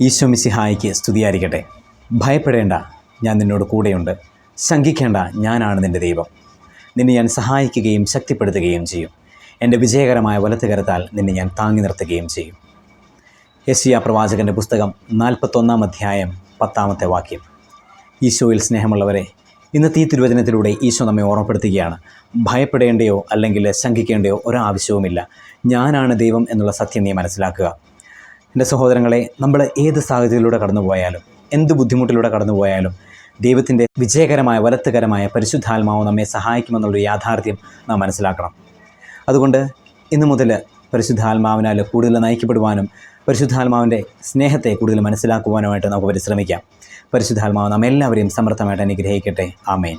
ഈശോ മിശിഹായിക്ക് സ്തുതിയായിരിക്കട്ടെ. ഭയപ്പെടേണ്ട, ഞാൻ നിന്നോട് കൂടെയുണ്ട്. ശങ്കിക്കേണ്ട, ഞാനാണ് നിൻ്റെ ദൈവം. നിന്നെ ഞാൻ സഹായിക്കുകയും ശക്തിപ്പെടുത്തുകയും ചെയ്യും. എൻ്റെ വിജയകരമായ വലത്തുകരത്താൽ നിന്നെ ഞാൻ താങ്ങി നിർത്തുകയും ചെയ്യും. യെശയ്യാ പ്രവാചകൻ്റെ പുസ്തകം 41 അധ്യായം 10 വാക്യം. ഈശോയിൽ സ്നേഹമുള്ളവരെ, ഇന്നത്തെ ഈ തിരുവചനത്തിലൂടെ ഈശോ നമ്മെ ഓർമ്മപ്പെടുത്തുകയാണ്. ഭയപ്പെടേണ്ടയോ അല്ലെങ്കിൽ ശങ്കിക്കേണ്ടയോ ഒരാവശ്യവുമില്ല. ഞാനാണ് ദൈവം എന്നുള്ള സത്യം നീ മനസ്സിലാക്കുക. എൻ്റെ സഹോദരങ്ങളെ, നമ്മൾ ഏത് സാഹചര്യത്തിലൂടെ കടന്നുപോയാലും, എന്ത് ബുദ്ധിമുട്ടിലൂടെ കടന്നുപോയാലും ദൈവത്തിൻ്റെ വിജയകരമായ വലത്തുകരമായ പരിശുദ്ധാത്മാവ് നമ്മെ സഹായിക്കുമെന്നുള്ളൊരു യാഥാർത്ഥ്യം നാം മനസ്സിലാക്കണം. അതുകൊണ്ട് ഇന്നു മുതൽ പരിശുദ്ധാത്മാവിനാൽ കൂടുതൽ നയിക്കപ്പെടുവാനും പരിശുദ്ധാത്മാവിൻ്റെ സ്നേഹത്തെ കൂടുതൽ മനസ്സിലാക്കുവാനുമായിട്ട് നമുക്ക് പരിശ്രമിക്കാം. പരിശുദ്ധാത്മാവ് നമ്മെല്ലാവരെയും സമർത്ഥമായിട്ട് അനുഗ്രഹിക്കട്ടെ. ആമേൻ.